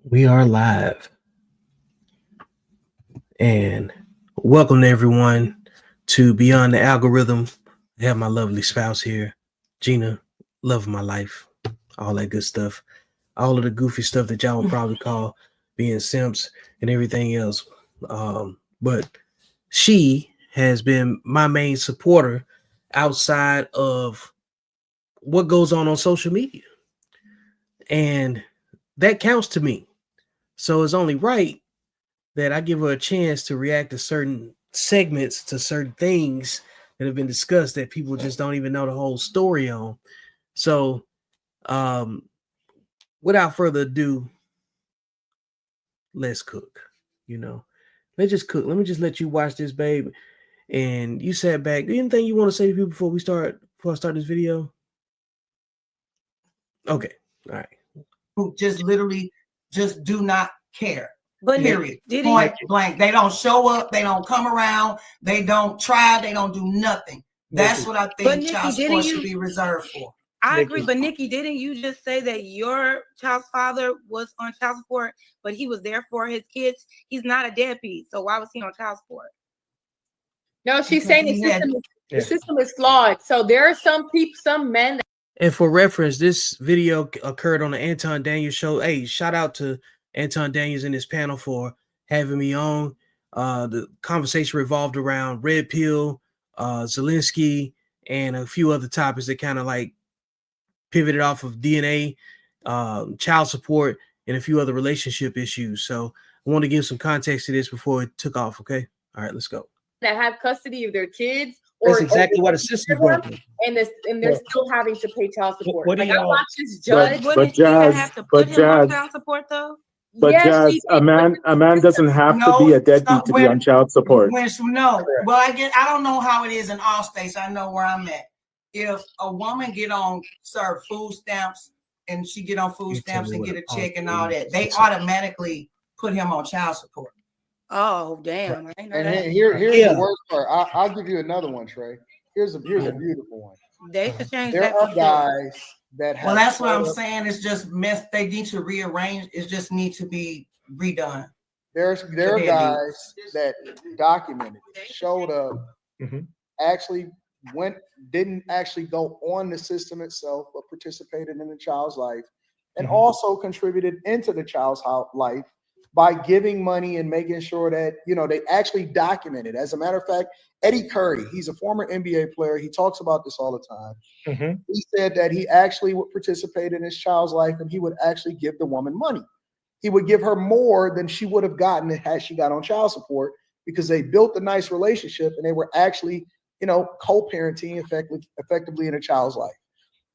We are live, and welcome to everyone to Beyond the Algorithm. I have my lovely spouse here, Gina, love of my life, all that good stuff, all of the goofy stuff that y'all would probably call being simps and everything else. But she has been my main supporter outside of what goes on social media, and that counts to me. So it's only right that I give her a chance to react to certain segments, to certain things that have been discussed that people just don't even know the whole story on. So, um, without further ado, let's cook. You know, let's just cook. Let me just let you watch this, babe. And you sat back. Anything you want to say to people before we start? Before I start this video? Okay, all right. Who just literally just do not care. But period. Point blank. They don't show up. They don't come around. They don't try. They don't do nothing. That's what I think child support should be reserved for. I agree, but Nikki, didn't you just say that your child's father was on child support, but he was there for his kids? He's not a deadbeat, so why was he on child support? No, she's saying the system is flawed. So there are some people, some men that. And for reference, this video occurred on the Anton Daniels show. Hey, shout out to Anton Daniels and his panel for having me on. The conversation revolved around Red Pill, Zelensky, and a few other topics that kind of like pivoted off of DNA, child support, and a few other relationship issues. So I want to give some context to this before it took off. Okay. All right, let's go. That have custody of their kids. That's exactly what a system is. And they're still having to pay child support. What do like I watched this judge. Wouldn't she have to put him on child support though? But yes, a man doesn't have to be a deadbeat to be on child support. No, well, I don't know how it is in all states. I know where I'm at. If a woman serve food stamps and she get on food stamps and get a check and all that, they automatically put him on child support. Oh, damn. I know that. Here's the worst part. I'll give you another one, Trey. Here's a beautiful one. They should change there that. Are guys that have. Well, that's what I'm saying. It's just they need to rearrange. It just needs to be redone. There are guys that documented, showed up, actually didn't actually go on the system itself, but participated in the child's life, and also contributed into the child's life by giving money and making sure that, they actually documented. As a matter of fact, Eddie Curry, he's a former NBA player. He talks about this all the time. He said that he actually would participate in his child's life and he would actually give the woman money. He would give her more than she would have gotten had she got on child support because they built a nice relationship and they were actually, co-parenting effectively in a child's life.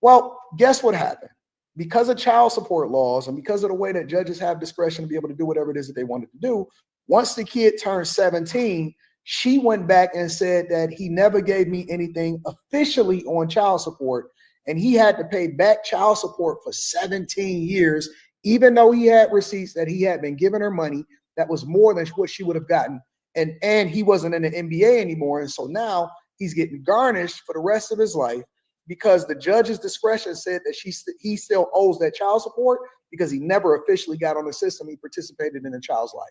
Well, guess what happened? Because of child support laws and because of the way that judges have discretion to be able to do whatever it is that they wanted to do, once the kid turned 17, she went back and said that he never gave me anything officially on child support, and he had to pay back child support for 17 years, even though he had receipts that he had been giving her money that was more than what she would have gotten, and he wasn't in the NBA anymore, and so now he's getting garnished for the rest of his life because the judge's discretion said that he still owes that child support because he never officially got on the system. He participated in a child's life.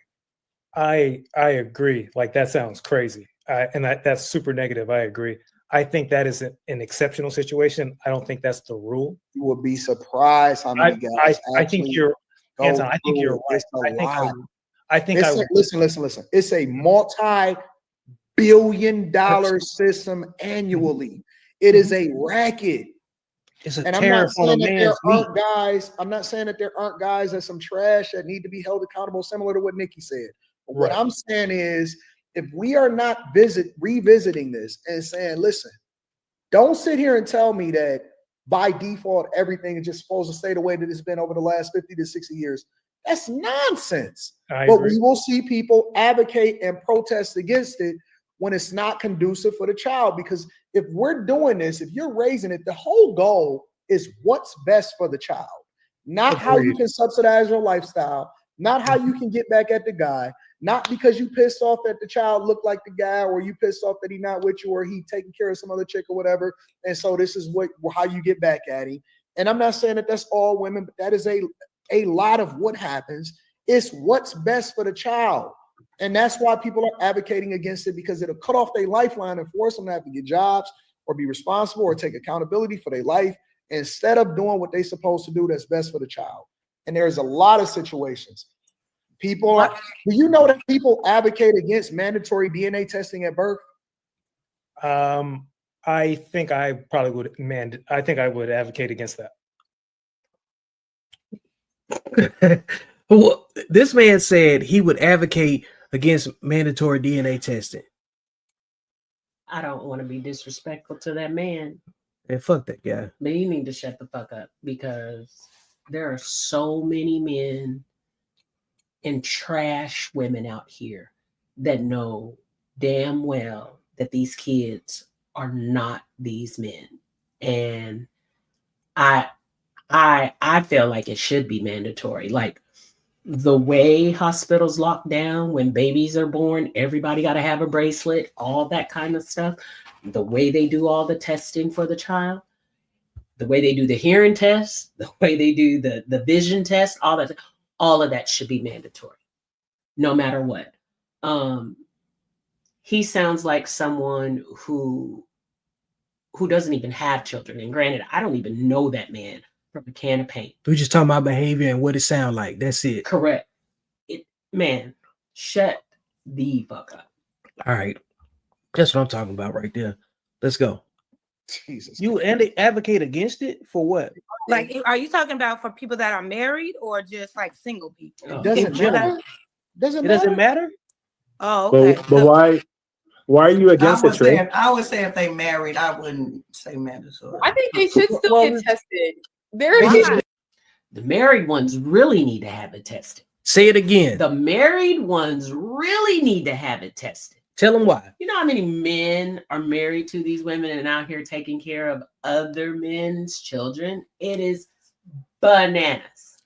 I agree. Like, that sounds crazy. And that's super negative. I agree. I think that is an exceptional situation. I don't think that's the rule. You would be surprised how many guys. I think you're, Anton, I think you're right. Listen. It's a multi-billion-dollar system annually. It is a racket. It's a and I'm not saying that there aren't guys. I'm not saying that there aren't guys that some trash that need to be held accountable, similar to what Nikki said. But what I'm saying is, if we are not revisiting this and saying, listen, don't sit here and tell me that by default everything is just supposed to stay the way that it's been over the last 50 to 60 years. That's nonsense. But we will see people advocate and protest against it when it's not conducive for the child. Because if we're doing this, if you're raising it, the whole goal is what's best for the child, not how you can subsidize your lifestyle, not how you can get back at the guy, not because you pissed off that the child looked like the guy, or you pissed off that he not with you, or he taking care of some other chick or whatever. And so this is how you get back at him. And I'm not saying that that's all women, but that is a lot of what happens. It's what's best for the child. And that's why people are advocating against it, because it'll cut off their lifeline and force them to have to get jobs or be responsible or take accountability for their life instead of doing what they're supposed to do that's best for the child. And there's a lot of situations. Do you know that people advocate against mandatory DNA testing at birth? I think I probably would I think I would advocate against that. Well, this man said he would advocate against mandatory DNA testing. I don't want to be disrespectful to that man. And fuck that guy. But you need to shut the fuck up, because there are so many men and trash women out here that know damn well that these kids are not these men. And I feel like it should be mandatory. Like the way hospitals lock down when babies are born, everybody got to have a bracelet, all that kind of stuff. The way they do all the testing for the child, the way they do the hearing test, the way they do the vision test, all of that should be mandatory, no matter what. He sounds like someone who doesn't even have children. And granted, I don't even know that man from a can of paint. We're just talking about behavior and what it sounds like. That's it. Correct. Man, shut the fuck up. All right. That's what I'm talking about right there. Let's go. Jesus. You advocate against it for what? Like, are you talking about for people that are married or just like single people? It doesn't matter. It doesn't matter. Oh, okay. But why are you against it, Trey? I would say if they married, I wouldn't say mandatory. I think they should still get tested. The married ones really need to have it tested. Say it again. The married ones really need to have it tested. Tell them why. You know how many men are married to these women and out here taking care of other men's children? It is bananas.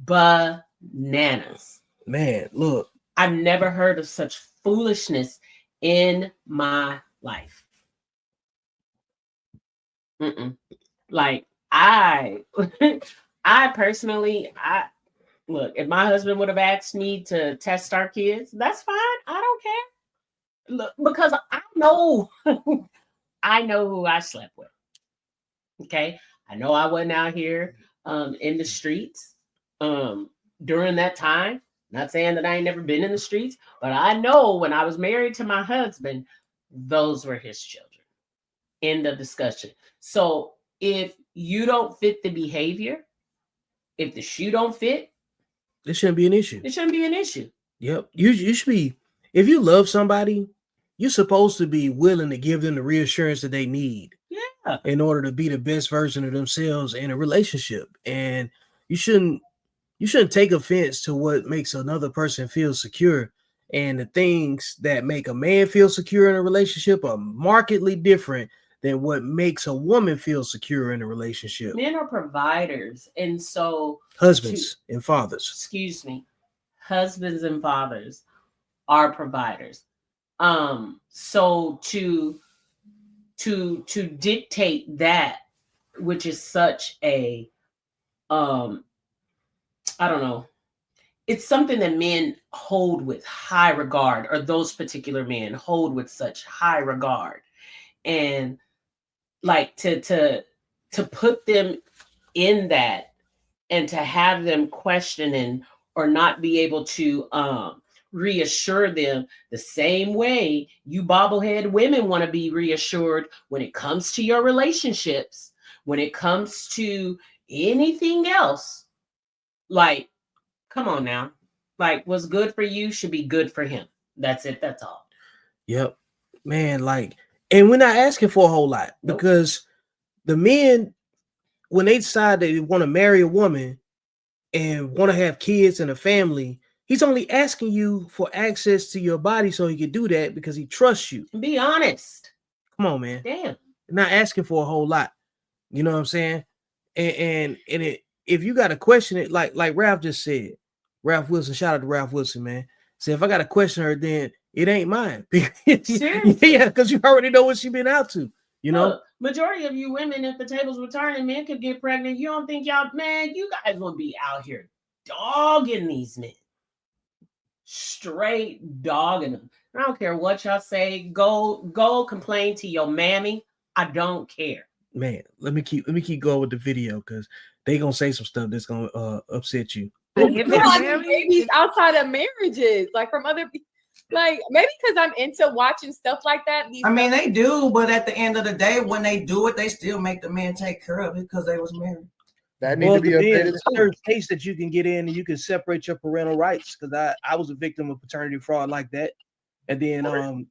Bananas. Man, look. I've never heard of such foolishness in my life. Like, I personally, look, if my husband would have asked me to test our kids, that's fine. I don't care. Look, because I know who I slept with. Okay. I know I wasn't out here in the streets during that time. Not saying that I ain't never been in the streets, but I know when I was married to my husband, those were his children. End of discussion. So if you don't fit the behavior, if the shoe don't fit, it shouldn't be an issue. It shouldn't be an issue. Yep. You should be, if you love somebody, you're supposed to be willing to give them the reassurance that they need. Yeah. In order to be the best version of themselves in a relationship. And you shouldn't take offense to what makes another person feel secure. And the things that make a man feel secure in a relationship are markedly different than what makes a woman feel secure in a relationship. Men are providers. And so husbands and fathers. Excuse me. Husbands and fathers are providers. So to dictate that, which is such a I don't know. It's something that men hold with high regard, or those particular men hold with such high regard. And like to put them in that and to have them questioning or not be able to reassure them the same way you bobblehead women want to be reassured when it comes to your relationships, when it comes to anything else. Like, come on now. Like, what's good for you should be good for him. That's it. That's all. Yep. Man, like, and we're not asking for a whole lot because the men, when they decide they want to marry a woman and want to have kids and a family, he's only asking you for access to your body so he can do that because he trusts you. Be honest. Come on, man. Damn. Not asking for a whole lot. You know what I'm saying? And if you got to question it, like Ralph just said, Ralph Wilson, shout out to Ralph Wilson, man. Say, if I got to question her, then it ain't mine. Yeah, because you already know what she been out to, you know? Look, majority of you women, if the tables were turning, men could get pregnant. You don't think y'all, man, you guys will be out here dogging these men. Straight dogging them. I don't care what y'all say. Go complain to your mammy. I don't care. Man, let me keep going with the video because they gonna say some stuff that's gonna upset you. Babies outside of marriages, like from other people. Like maybe because I'm into watching stuff like that. I mean, they do, but at the end of the day, when they do it, they still make the man take care of it because they was married. That need to be a certain case that you can get in and you can separate your parental rights. Because I was a victim of paternity fraud like that. And then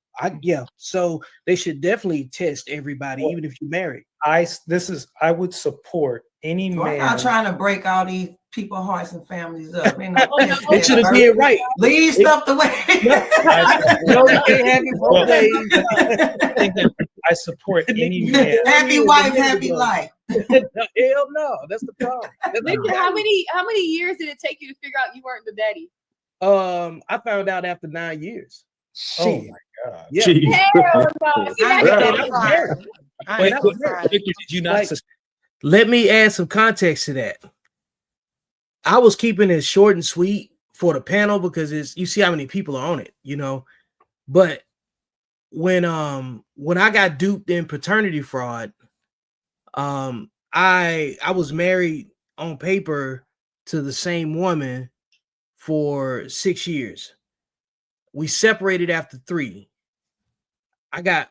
so they should definitely test everybody, even if you're married. I would support any man. I'm not trying to break all these people's hearts and families up. They should have did right. Leave stuff the way. I support any man. Happy wife, happy life. Hell no, that's the problem. How many years did it take you to figure out you weren't the daddy? I found out after 9 years. Oh my God! Yeah. Hell no. Did you not? Let me add some context to that. I was keeping it short and sweet for the panel because you see how many people are on it, you know. But when I got duped in paternity fraud, I was married on paper to the same woman for 6 years. We separated after 3.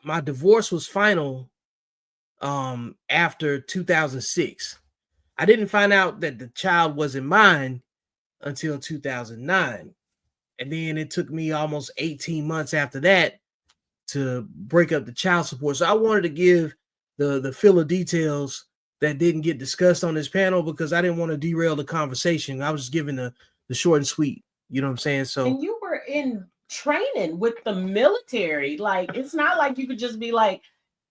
My divorce was final after 2006. I didn't find out that the child wasn't mine until 2009. And then it took me almost 18 months after that to break up the child support. So I wanted to give the fill of details that didn't get discussed on this panel because I didn't want to derail the conversation. I was just giving the short and sweet, you know what I'm saying? So and you were in training with the military. Like, it's not like you could just be like,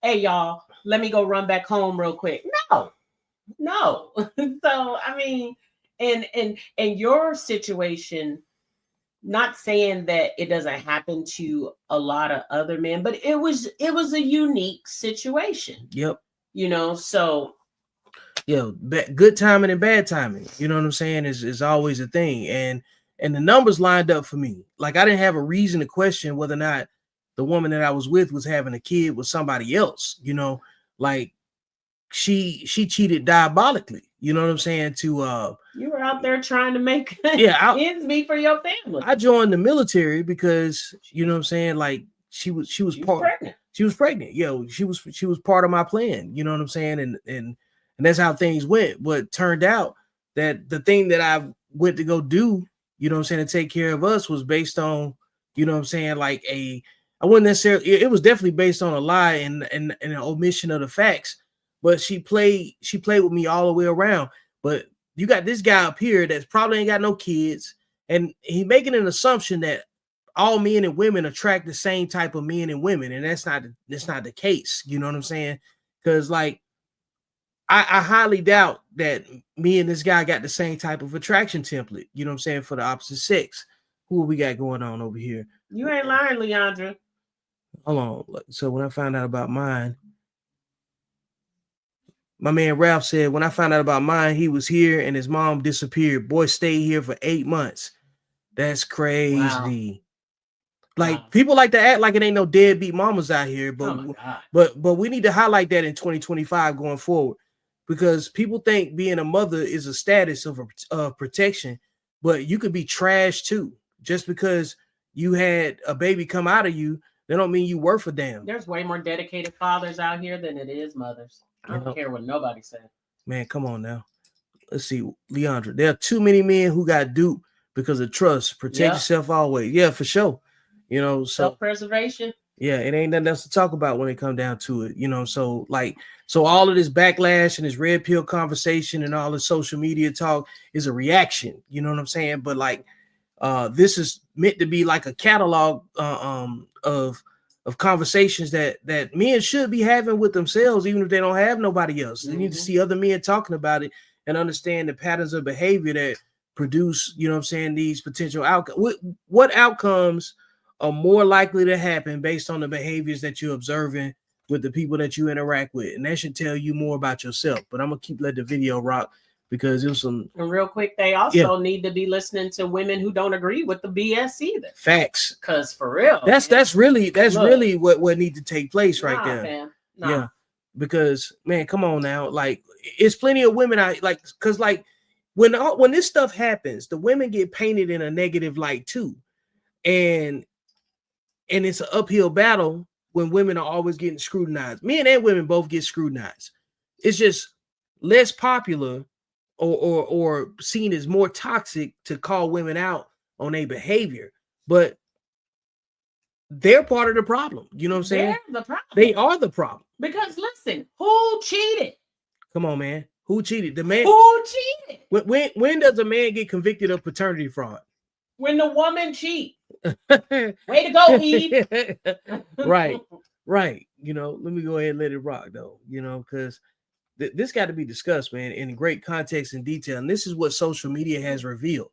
hey y'all, let me go run back home real quick. No. So I mean, and your situation, not saying that it doesn't happen to a lot of other men, but it was a unique situation. Yep. You know, so good timing and bad timing, you know what I'm saying, is always a thing. And the numbers lined up for me. Like, I didn't have a reason to question whether or not the woman that I was with was having a kid with somebody else, you know. Like, she cheated diabolically, you know what I'm saying, to you were out there trying to make ends meet for your family. I joined the military because, you know what I'm saying, like she was pregnant. She was pregnant. She was part of my plan, you know what I'm saying, and that's how things went. But turned out that the thing that I went to go do, you know what I'm saying, to take care of us was based on, you know what I'm saying, like I wouldn't necessarily, it was definitely based on a lie and an omission of the facts. But she played with me all the way around. But you got this guy up here that's probably ain't got no kids, and he making an assumption that all men and women attract the same type of men and women, and that's not the case. You know what I'm saying? Because like I highly doubt that me and this guy got the same type of attraction template. You know what I'm saying, for the opposite sex. Who we got going on over here? You ain't lying, Leandra. Hold on. So when I found out about mine, my man Ralph said, when I found out about mine, he was here and his mom disappeared. Boy stayed here for 8 months. That's crazy. Wow. Like, people like to act like it ain't no deadbeat mamas out here, but we need to highlight that in 2025 going forward, because people think being a mother is a status of protection, but you could be trash too. Just because you had a baby come out of you, that don't mean you worth a damn. There's way more dedicated fathers out here than it is mothers. I don't care what nobody says. Man, come on now. Let's see, Leandra. There are too many men who got duped because of trust. Protect yourself always. Yeah, for sure. You know, so self-preservation. Yeah, it ain't nothing else to talk about when it come down to it. You know, so all of this backlash and this red pill conversation and all the social media talk is a reaction. You know what I'm saying? But like, this is meant to be like a catalog of conversations that men should be having with themselves, even if they don't have nobody else. They need to see other men talking about it and understand the patterns of behavior that produce, you know what I'm saying, these potential outcomes. What outcomes are more likely to happen based on the behaviors that you're observing with the people that you interact with? And that should tell you more about yourself. But I'm gonna let the video rock. because it was some. And real quick, they also need to be listening to women who don't agree with the BS either. Facts. Because for real, that's really what needs to take place right there. Fam. Yeah, because man, come on now, like it's plenty of women I like, because like when this stuff happens, the women get painted in a negative light too, and it's an uphill battle when women are always getting scrutinized. Men and women both get scrutinized. It's just less popular or seen as more toxic to call women out on their behavior, but they're part of the problem. You know what I'm saying? They're the problem. They are the problem. Because listen, who cheated? Come on, man. Who cheated? The man. Who cheated? When does a man get convicted of paternity fraud? When the woman cheats. Way to go, Eve. Right. You know, let me go ahead and let it rock, though. You know, because this got to be discussed, man, in great context and detail. And this is what social media has revealed.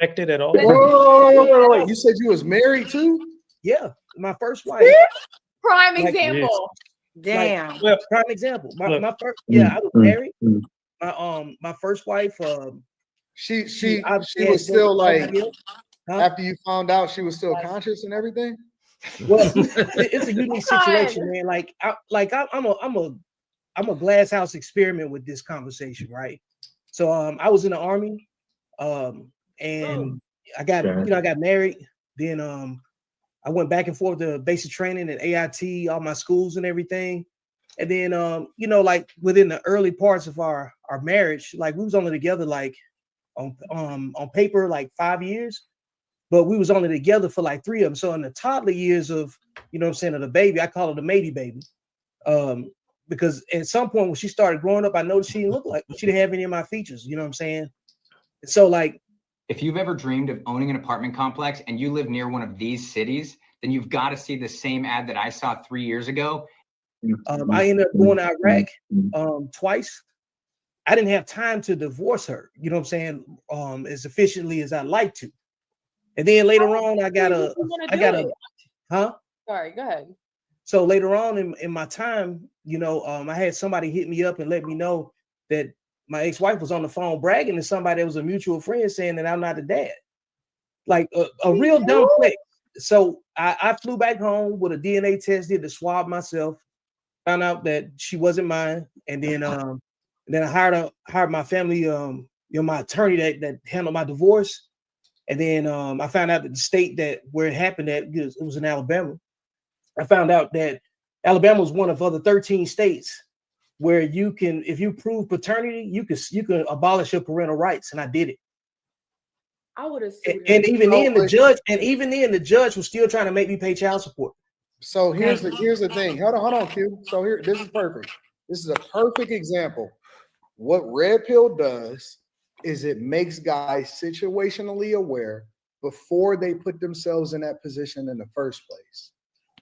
Affected at all? Wait. You said you was married too? Yeah, my first wife. Prime example. Damn. Well, prime example. My first. Yeah, I was married. My first wife. She was still like. Huh? After you found out, she was still conscious and everything. Well, it's a unique situation, man. I'm a glass house experiment with this conversation, right? So I was in the army, and I got married. Then I went back and forth to basic training and AIT, all my schools and everything. And then like within the early parts of our marriage, like we was only together like on paper like 5 years. But we was only together for like 3 of them. So in the toddler years of, of the baby, I call her the matey baby. Because at some point when she started growing up, I noticed she didn't look like, she didn't have any of my features. You know what I'm saying? So like. If you've ever dreamed of owning an apartment complex and you live near one of these cities, then you've got to see the same ad that I saw 3 years ago. I ended up going to Iraq twice. I didn't have time to divorce her, you know what I'm saying, as efficiently as I'd like to. And then later on, I got a, Sorry, go ahead. So later on in my time, I had somebody hit me up and let me know that my ex-wife was on the phone bragging to somebody that was a mutual friend saying that I'm not the dad. Like a real dumb flex. So I flew back home with a DNA test, did the swab myself, found out that she wasn't mine. And then I hired my family, my attorney that handled my divorce. And then I found out that the state where it happened at, it was in Alabama. I found out that Alabama was one of other 13 states where you can, if you prove paternity, you can abolish your parental rights, and I did it. I would have. And even then, the judge was still trying to make me pay child support. So here's the thing. Hold on, Q. So this is perfect. This is a perfect example. What Red Pill does is it makes guys situationally aware before they put themselves in that position in the first place.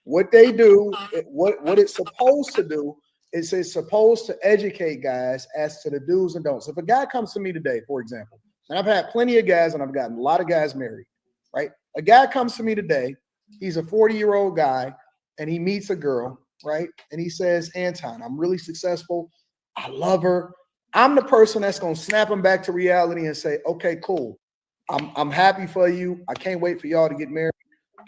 What they do, what it's supposed to do, is it's supposed to educate guys as to the do's and don'ts. If a guy comes to me today, for example, and I've had plenty of guys and I've gotten a lot of guys married, right? A guy comes to me today, he's a 40-year-old guy, and he meets a girl, right? And he says, Anton, I'm really successful. I love her. I'm the person that's going to snap him back to reality and say, okay, cool. I'm happy for you. I can't wait for y'all to get married.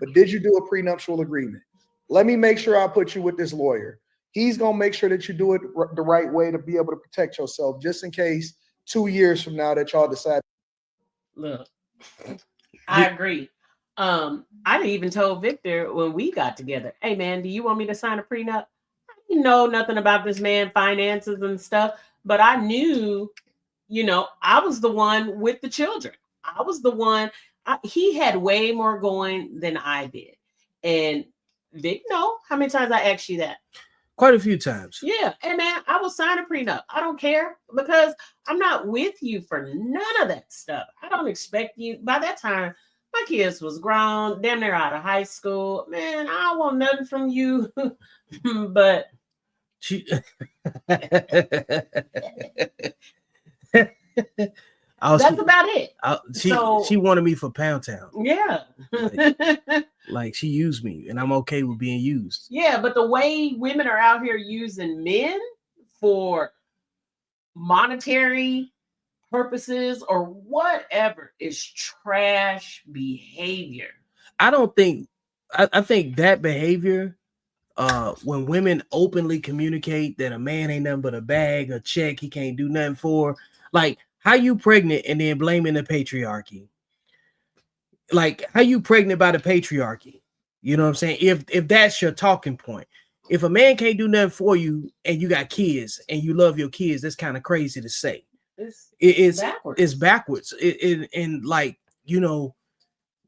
But did you do a prenuptial agreement? Let me make sure I put you with this lawyer. He's going to make sure that you do it the right way to be able to protect yourself, just in case 2 years from now that y'all decide. Look, I agree. I didn't even told Victor when we got together, hey man, do you want me to sign a prenup? I didn't know nothing about this man finances and stuff, but I knew, I was the one with the children. I was the one, he had way more going than I did. And Vic, how many times I asked you that? Quite a few times. Yeah. Hey man, I will sign a prenup. I don't care because I'm not with you for none of that stuff. I don't expect you. By that time, my kids was grown, damn near out of high school. Man, I don't want nothing from you. But that's about it. She wanted me for Pound Town. Yeah. Like she used me, and I'm okay with being used. Yeah, but the way women are out here using men for monetary purposes or whatever is trash behavior. I don't think I think that behavior, when women openly communicate that a man ain't nothing but a bag, a check, he can't do nothing for, like, how you pregnant and then blaming the patriarchy? Like, how you pregnant by the patriarchy? You know what I'm saying? If that's your talking point, if a man can't do nothing for you and you got kids and you love your kids, that's kind of crazy to say. It's backwards. It's backwards. And like, you know,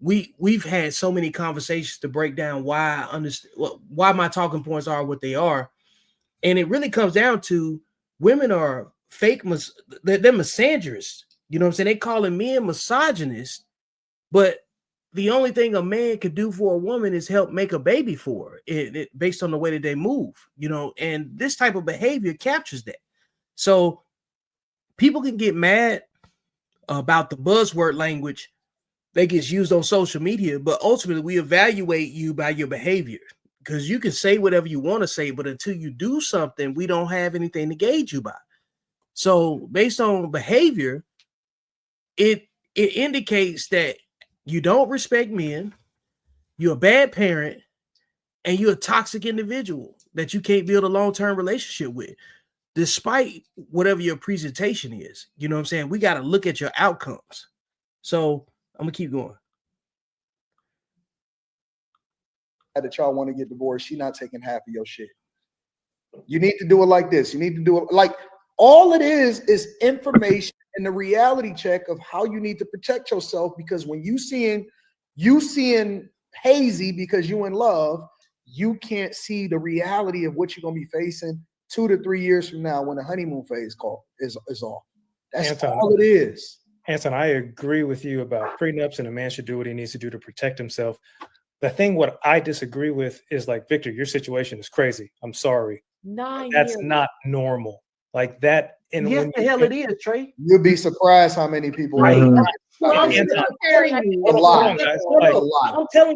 we've had so many conversations to break down why I understand why my talking points are what they are, and it really comes down to women are fake, they're misandrists. You know what I'm saying? They calling men misogynists, but the only thing a man could do for a woman is help make a baby for her, it based on the way that they move. You know, and this type of behavior captures that. So people can get mad about the buzzword language that gets used on social media, but ultimately we evaluate you by your behavior, because you can say whatever you want to say, but until you do something, we don't have anything to gauge you by. So based on behavior, it indicates that you don't respect men, you're a bad parent, and you're a toxic individual that you can't build a long-term relationship with, despite whatever your presentation is. You know what I'm saying? We got to look at your outcomes. So I'm gonna keep going. That y'all want to get divorced, she not taking half of your shit. You need to do it like this. You need to do it like, all it is information and the reality check of how you need to protect yourself. Because when you seeing hazy because you in love, you can't see the reality of what you're gonna be facing 2 to 3 years from now when the honeymoon phase is off. That's Anton, all it is. Anton, I agree with you about prenups, and a man should do what he needs to do to protect himself. The thing what I disagree with is, like, Victor, your situation is crazy. I'm sorry. 9 That's years. not normal. Like that. And yes, the hell it is, Trey. You'll be surprised how many people. Right. I'm telling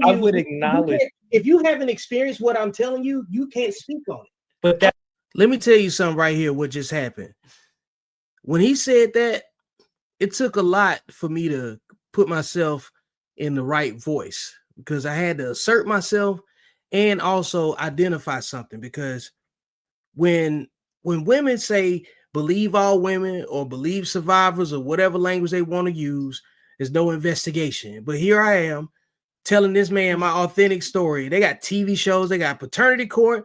you, I would acknowledge, if you haven't experienced what I'm telling you, you can't speak on it. But that, let me tell you something right here. What just happened? When he said that, it took a lot for me to put myself in the right voice, because I had to assert myself and also identify something. Because when women say believe all women or believe survivors or whatever language they want to use, there's no investigation. But here I am telling this man my authentic story. They got TV shows, they got paternity court,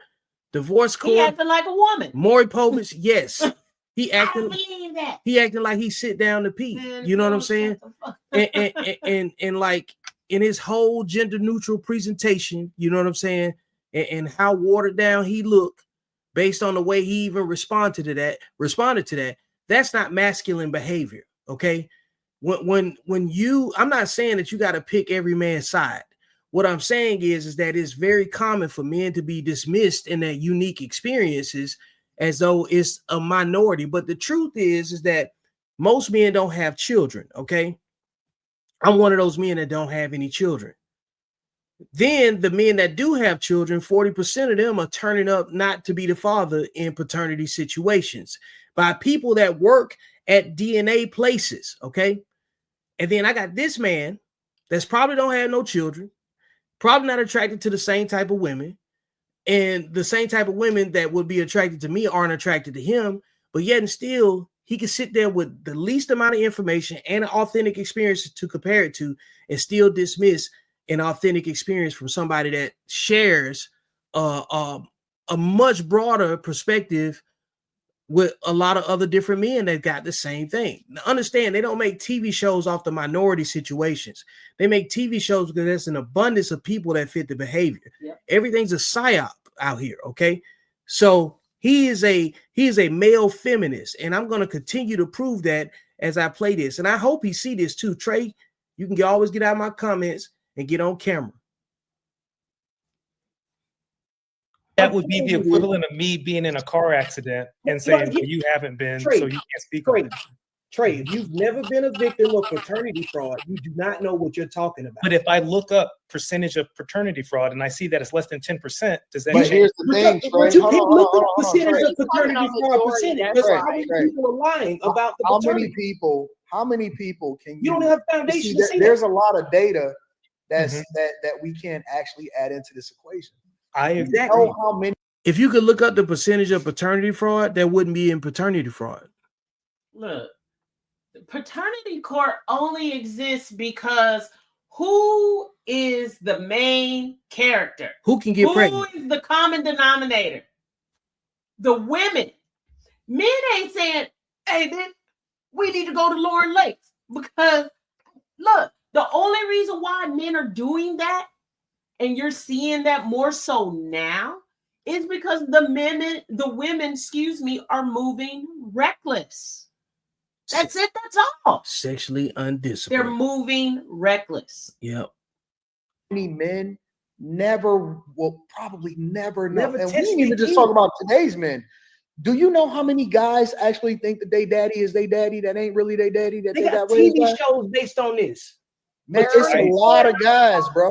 divorce court. He acting like a woman. Maury Povich, yes. He acting, believe that. He acting like he sit down to pee. Man, you know what I'm saying? And like in his whole gender neutral presentation, you know what I'm saying? And how watered down he looked based on the way he even responded to that. That's not masculine behavior. Okay. When you, I'm not saying that you got to pick every man's side. What I'm saying is that it's very common for men to be dismissed in their unique experiences as though it's a minority. But the truth is that most men don't have children. Okay. I'm one of those men that don't have any children. Then the men that do have children, 40% of them are turning up not to be the father in paternity situations by people that work at DNA places. Okay. And then I got this man that's probably don't have no children, probably not attracted to the same type of women, and the same type of women that would be attracted to me aren't attracted to him, but yet and still he can sit there with the least amount of information and an authentic experience to compare it to and still dismiss an authentic experience from somebody that shares a much broader perspective with a lot of other different men that got the same thing. Now, understand, they don't make TV shows off the minority situations. They make TV shows because there's an abundance of people that fit the behavior. Yep. Everything's a psyop out here. Okay. So he is a male feminist, and I'm going to continue to prove that as I play this. And I hope he see this too. Trey, you can always get out of my comments and get on camera. That would be the equivalent of me being in a car accident and saying, well, you haven't been, Trey, so you can't speak on it. Trey, if you've never been a victim of paternity fraud, you do not know what you're talking about. But if I look up percentage of paternity fraud and I see that it's less than 10%, does that But change? here's the thing, Trey. But you Hold can on, look hold up on, hold on, percentage Trey. of paternity fraud percentage. Because Trey, how many Trey. people are lying about the How paternity? many people can You don't have foundation see, to see there's that. a lot of data that's that we can't actually add into this equation. I Exactly. know how many. If you could look up the percentage of paternity fraud, that wouldn't be in paternity fraud. Look, paternity court only exists because who is the main character? Who can get pregnant? Who is the common denominator? The women. Men ain't saying, hey, man, we need to go to Lauren Lakes. Because, look, the only reason why men are doing that, and you're seeing that more so now, is because the women, are moving reckless. That's it. That's all. Sexually undisciplined. They're moving reckless. Yep. Many men will probably never know. Never And we test didn't even their just kid. talk about today's men. Do you know how many guys actually think that they daddy is they daddy that ain't really they daddy that They they got got raised TV by? shows based on this. Man, it's a lot of guys, bro.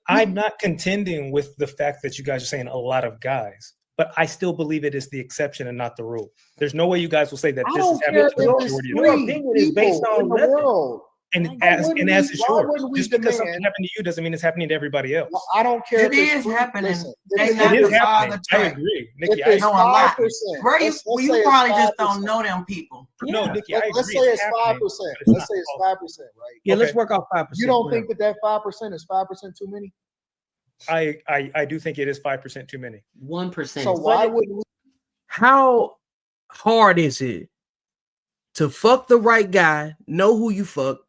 I'm not contending with the fact that you guys are saying a lot of guys, but I still believe it is the exception and not the rule. There's no way you guys will say that I this don't is care happening if to the it's majority of your three opinion is based people on in the nothing. world. And Why as wouldn't as we- is why yours. wouldn't we Just because something demand- happened to you doesn't mean it's happening to everybody else. Well, I don't care It if it's is three. happening. Listen, They if got It the is happening. father I track. agree, if Nikki. I it's No, a lot. 5%, Where you let's say you it's probably just 5%. don't know them people. No, Yeah. Nikki, I agree. Let's say it's happening, 5%. but it's Let's not say it's all- 5%, right? Yeah, let's Okay. work off 5%. You don't think that 5% is 5% too many? I do think it is 5% too many. 1%. So why wouldn't we? How hard is it to fuck the right guy, know who you fuck,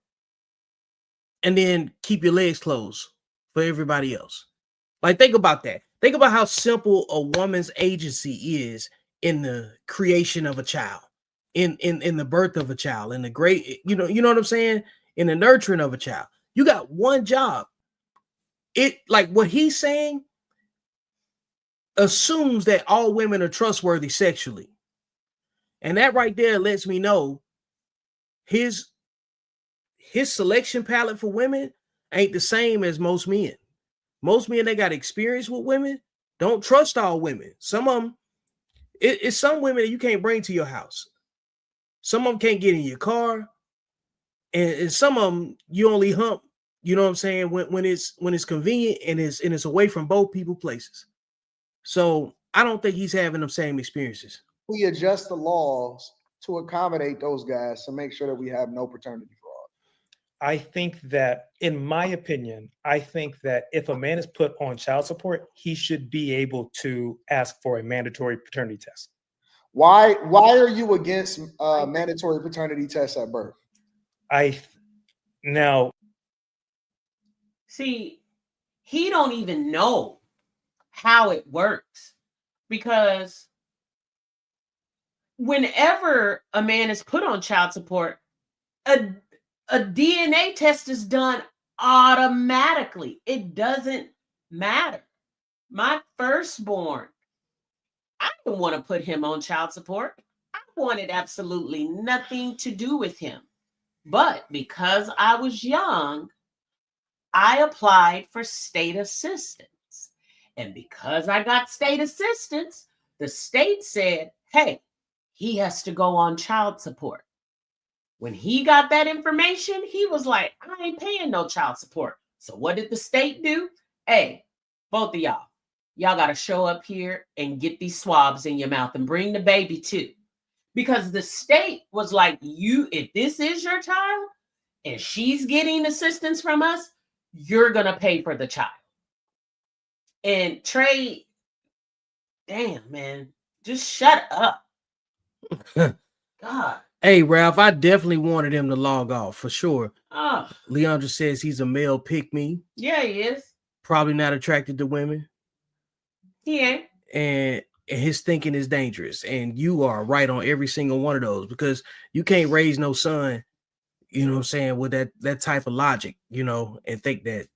and then keep your legs closed for everybody else? Like, think about that. Think about how simple a woman's agency is in the creation of a child, in the birth of a child, in the great, you know what I'm saying? In the nurturing of a child. You got one job. It, like what he's saying, assumes that all women are trustworthy sexually. And that right there lets me know his selection palette for women ain't the same as most men. Most men, they got experience with women, don't trust all women. Some of them, it's some women that you can't bring to your house. Some of them can't get in your car. And some of them you only hump, you know what I'm saying, when it's convenient and it's away from both people places. So I don't think he's having the same experiences. We adjust the laws to accommodate those guys to make sure that we have no paternity fraud. I think that, in my opinion, I think that if a man is put on child support, he should be able to ask for a mandatory paternity test. Why are you against mandatory paternity tests at birth? See, he don't even know how it works, because whenever a man is put on child support, a DNA test is done automatically. It doesn't matter. My firstborn, I didn't want to put him on child support. I wanted absolutely nothing to do with him. But because I was young, I applied for state assistance. And because I got state assistance, the state said, hey, he has to go on child support. When he got that information, he was like, I ain't paying no child support. So what did the state do? Hey, both of y'all got to show up here and get these swabs in your mouth and bring the baby too. Because the state was like, if this is your child and she's getting assistance from us, you're going to pay for the child. And Trey, damn, man, just shut up. God. Hey, Ralph, I definitely wanted him to log off for sure. Oh. Leandra says he's a male pick-me. Yeah, he is. Probably not attracted to women. He ain't. And his thinking is dangerous. And you are right on every single one of those, because you can't raise no son, you know what I'm saying, with that type of logic, you know, and think that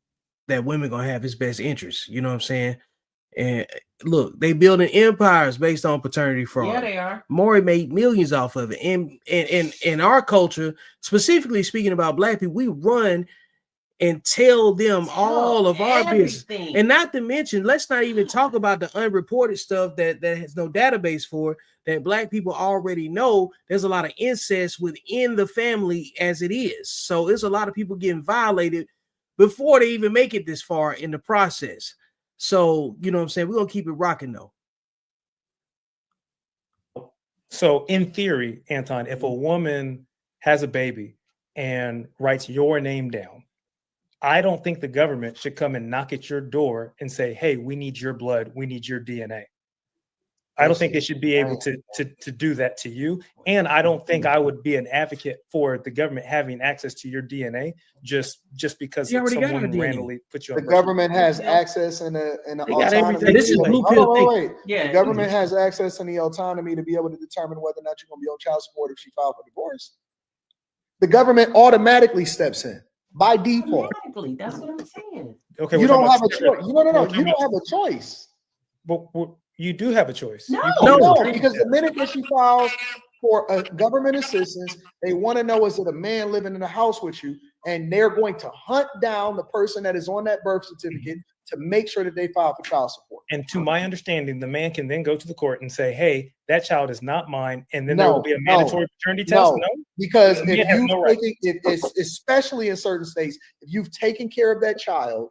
women gonna have his best interests, you know what I'm saying? And look, they building empires based on paternity fraud. Yeah, they are. Maury made millions off of it. And in our culture, specifically speaking about Black people, we run and tell them all of our business. And not to mention, let's not even talk about the unreported stuff that has no database for, that Black people already know. There's a lot of incest within the family as it is. So there's a lot of people getting violated before they even make it this far in the process. So, you know what I'm saying? We're going to keep it rocking though. So in theory, Anton, if a woman has a baby and writes your name down, I don't think the government should come and knock at your door and say, hey, we need your blood, we need your DNA. I don't think they should be able to do that to you. And I don't think I would be an advocate for the government having access to your DNA just because someone randomly put you on. The government has access and the autonomy. This is blue pill thing. Yeah, the government has access and the autonomy to be able to determine whether or not you're going to be on child support if she filed for divorce. The government automatically steps in by default. Exactly. That's what I'm saying. Okay, you don't have a choice. No. You don't have a choice. But you do have a choice. No, because the minute that she files for a government assistance, they want to know, is it a man living in the house with you? And they're going to hunt down the person that is on that birth certificate to make sure that they file for child support. And to my understanding, the man can then go to the court and say, hey, that child is not mine. And then there will be a mandatory paternity test. No, because especially in certain states, if you've taken care of that child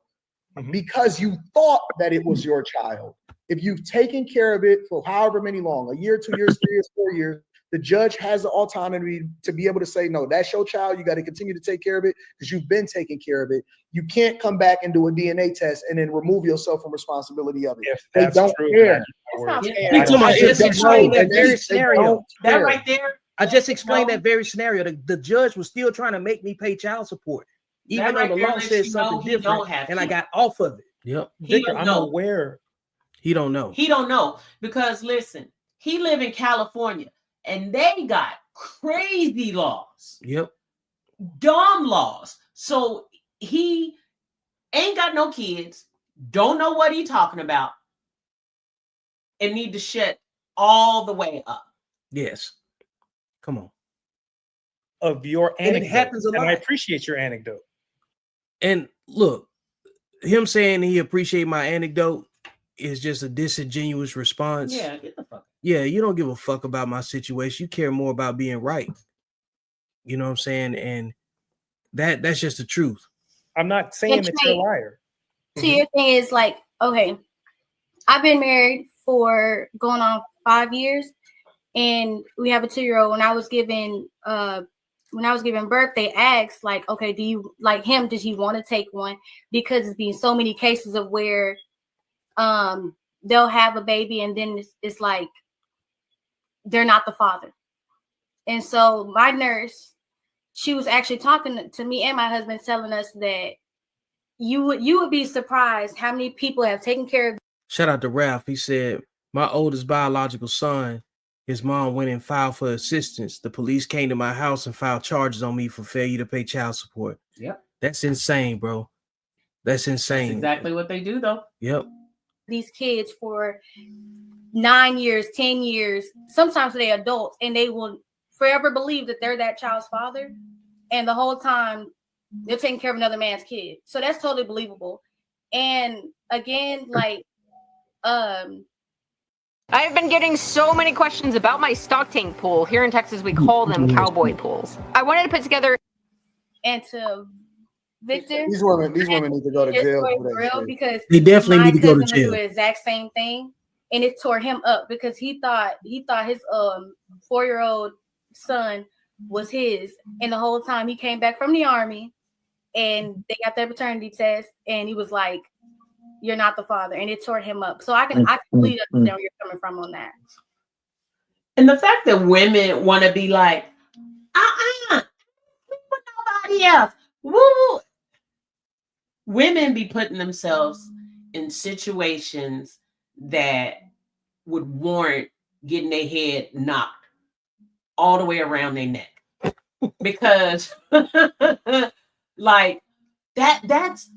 because you thought that it was your child, if you've taken care of it for however many long, a year, 2 years, 3 years, 4 years, the judge has the autonomy to be able to say, no, that's your child. You got to continue to take care of it because you've been taking care of it. You can't come back and do a DNA test and then remove yourself from responsibility of it. They don't care. I just explained that very scenario. That right there. I just explained that very scenario. The judge was still trying to make me pay child support, even though the law says something different, and I got off of it. Yep. Victor, I'm aware. He don't know. He don't know because listen, he live in California and they got crazy laws. Yep. Dumb laws. So he ain't got no kids, don't know what he talking about, and need to shut all the way up. Yes. Come on. Of your anecdote. It happens a lot. And I appreciate your anecdote. And look, him saying he appreciate my anecdote is just a disingenuous response. Yeah, get the fuck. Yeah, you don't give a fuck about my situation. You care more about being right. You know what I'm saying? And that's just the truth. I'm not saying that you're a liar. So your thing is like, okay, I've been married for going on 5 years, and we have a 2-year-old. When I was giving birth, they asked like, okay, do you like him? Does he want to take one? Because it's been so many cases of where they'll have a baby and then it's like they're not the father. And so my nurse, she was actually talking to me and my husband, telling us that you would be surprised how many people have taken care of. Shout out to Ralph. He said, my oldest biological son, his mom went and filed for assistance. The police came to my house and filed charges on me for failure to pay child support. Yep. That's insane, bro. That's insane. That's exactly what they do though. Yep. These kids for 9 years, 10 years, sometimes they're adults, and they will forever believe that they're that child's father. And the whole time they're taking care of another man's kid. So that's totally believable. And again, like, I've been getting so many questions about my stock tank pool. Here in Texas, we call them cowboy pools. I wanted to put together. And to Victor, these women need to go to jail for real, because they definitely need to go to jail. Do the exact same thing, and it tore him up because he thought his 4-year-old son was his, and the whole time he came back from the army, and they got their paternity test, and he was like, "You're not the father," and it tore him up. So I completely understand where you're coming from on that. And the fact that women want to be like, nobody else, woo. Women be putting themselves in situations that would warrant getting their head knocked all the way around their neck. Because like that's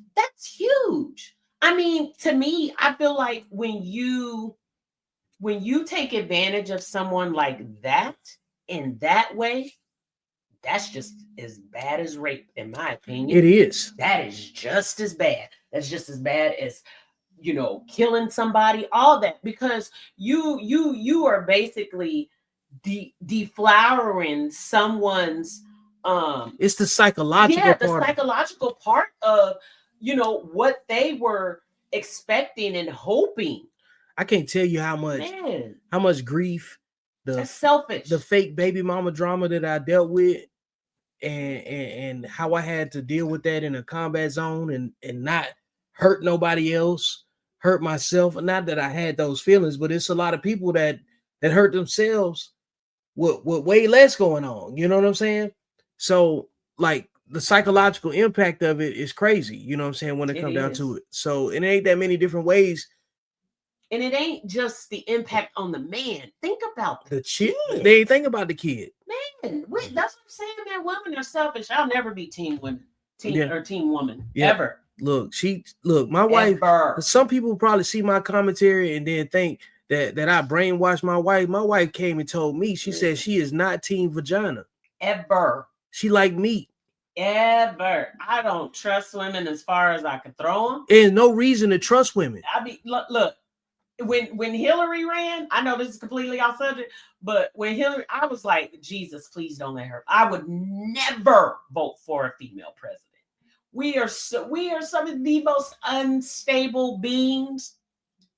huge. I mean, to me, I feel like when you take advantage of someone like that in that way, that's just as bad as rape, in my opinion. It is. That is just as bad. That's just as bad as, you know, killing somebody, all that, because you are basically deflowering someone's it's the psychological part. The psychological part of, you know, what they were expecting and hoping. I can't tell you how much grief, that's selfish, the fake baby mama drama that I dealt with, and how I had to deal with that in a combat zone and not hurt nobody else, hurt myself. Not that I had those feelings, but it's a lot of people that hurt themselves with way less going on. You know what I'm saying? So like the psychological impact of it is crazy. You know what I'm saying? When it comes down to it. So it ain't that many different ways. And it ain't just the impact on the man. Think about the kid. They ain't think about the kid. Man, that's what I'm saying, man. Women are selfish. I'll never be team women, or team woman, ever. Look, my wife. Some people probably see my commentary and then think that I brainwashed my wife. My wife came and told me, she said she is not team vagina. Ever. She like meat. Ever. I don't trust women as far as I could throw them. There's no reason to trust women. I mean, look. When Hillary ran, I know this is completely off subject, but when Hillary, I was like, Jesus, please don't let her. I would never vote for a female president. We are some of the most unstable beings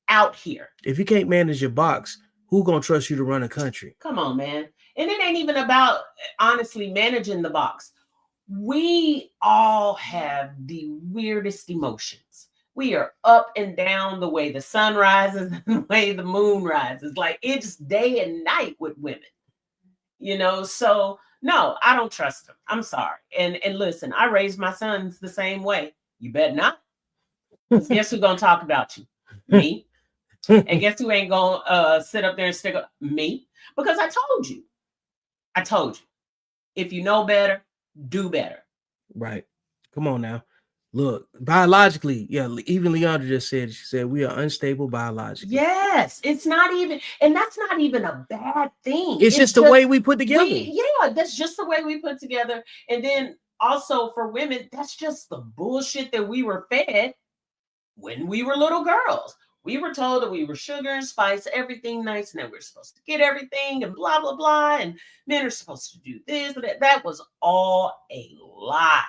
out here. If you can't manage your box, who gonna trust you to run a country? Come on, man. And it ain't even about honestly managing the box. We all have the weirdest emotions. We are up and down the way the sun rises and the way the moon rises. Like it's day and night with women, you know? So no, I don't trust them. I'm sorry. And listen, I raised my sons the same way. You bet not. Guess who's going to talk about you? Me. And guess who ain't going to sit up there and stick up? Me. Because I told you. If you know better, do better. Right. Come on now. Look, biologically, yeah, even Leandra just said, she said we are unstable biologically. Yes, it's not even, and that's not even a bad thing. It's just the way we put together. That's just the way we put together. And then also for women, that's just the bullshit that we were fed when we were little girls. We were told that we were sugar and spice, everything nice, and that we're supposed to get everything and blah, blah, blah. And men are supposed to do this and that. That was all a lie.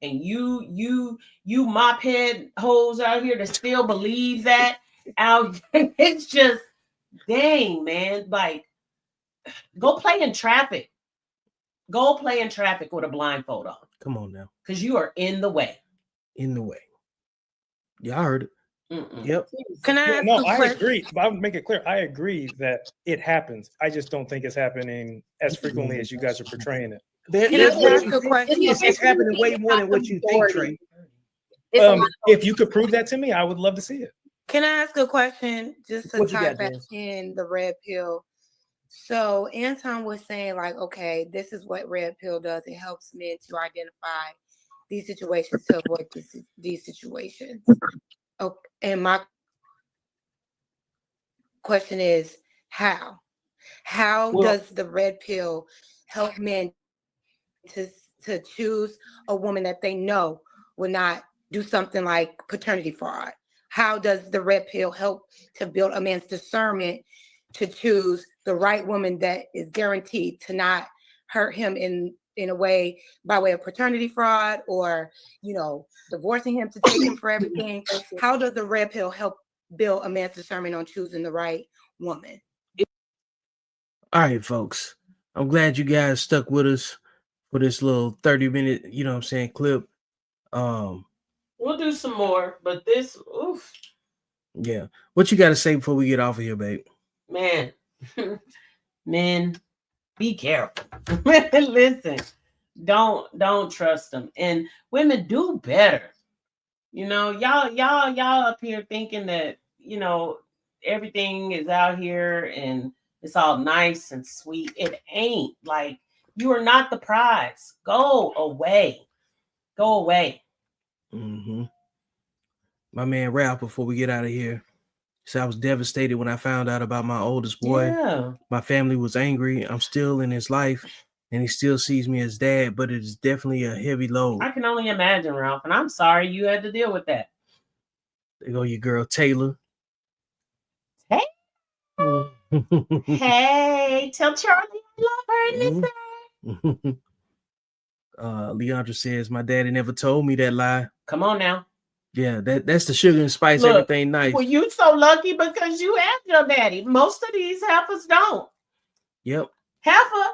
And you mop head hoes out here that still believe that out. It's just, dang, man. Like, go play in traffic. Go play in traffic with a blindfold on. Come on now. Because you are in the way. In the way. Yeah, I heard it. Yep. Can I? I agree. But I'll make it clear. I agree that it happens. I just don't think it's happening as frequently as you guys are portraying it. It's happening way more than what you think, Trey. If you could prove that to me, I would love to see it. Can I ask a question just to tie back in the red pill? So Anton was saying, like, okay, this is what red pill does. It helps men to identify these situations, to avoid these situations. Okay, and my question is, how? How does the red pill help men to choose a woman that they know will not do something like paternity fraud? How does the red pill help to build a man's discernment to choose the right woman that is guaranteed to not hurt him in a way by way of paternity fraud or, you know, divorcing him to take him for everything? How does the red pill help build a man's discernment on choosing the right woman? All right, folks. I'm glad you guys stuck with us for this little 30-minute, you know what I'm saying, clip. We'll do some more, but this, oof. Yeah. What you got to say before we get off of here, babe? Man, men, be careful. Listen, don't trust them. And women, do better. You know, y'all up here thinking that, you know, everything is out here and it's all nice and sweet. It ain't. Like, you are not the prize. Go away. Go away. Mm-hmm. my man Ralph, before we get out of here, so I was devastated when I found out about my oldest boy. Yeah. My family was angry. I'm still in his life, and he still sees me as dad, but it is definitely a heavy load. I can only imagine, Ralph, and I'm sorry you had to deal with that. There go your girl Taylor. Hey. Hey, tell Charlie I love her and miss her. Leandra says, my daddy never told me that lie. Come on now. Yeah, that's the sugar and spice, Look, everything nice. Well, you so lucky because you have your daddy. Most of these heifers don't. Yep. Heifer.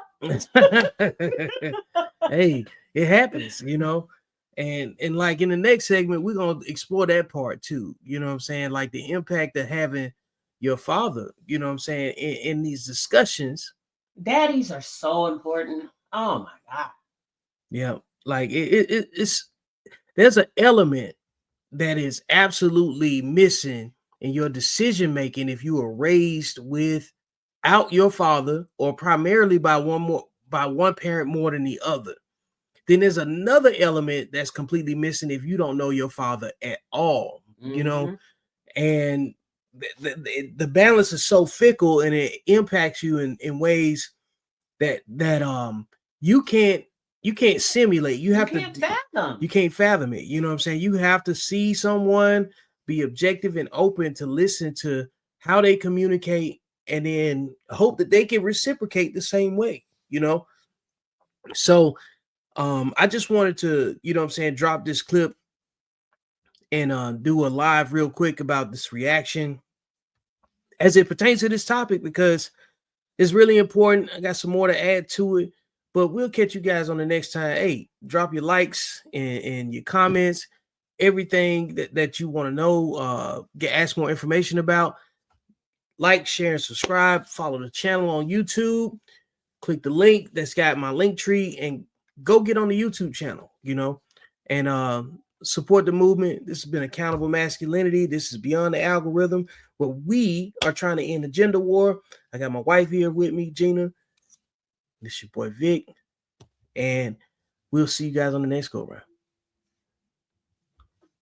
Hey, it happens, you know. And like in the next segment, we're gonna explore that part too. You know what I'm saying? Like the impact of having your father, you know what I'm saying, in these discussions. Daddies are so important. Oh my God. Yeah, like it's there's an element that is absolutely missing in your decision making if you were raised without your father or primarily by one parent more than the other. Then there's another element that's completely missing if you don't know your father at all, you know, and the balance is so fickle and it impacts you in ways that you can't simulate. You can't fathom it. You know what I'm saying? You have to see someone, be objective and open to listen to how they communicate and then hope that they can reciprocate the same way, you know? So I just wanted to, you know what I'm saying, drop this clip and do a live real quick about this reaction as it pertains to this topic because it's really important. I got some more to add to it, but we'll catch you guys on the next time. Hey, drop your likes and your comments, everything that you want to know, ask more information about. Like, share, and subscribe. Follow the channel on YouTube. Click the link that's got my link tree and go get on the YouTube channel, you know, and support the movement. This has been Accountable Masculinity. This is Beyond the Algorithm, where we are trying to end the gender war. I got my wife here with me, Gina. This is your boy Vic, and we'll see you guys on the next go round.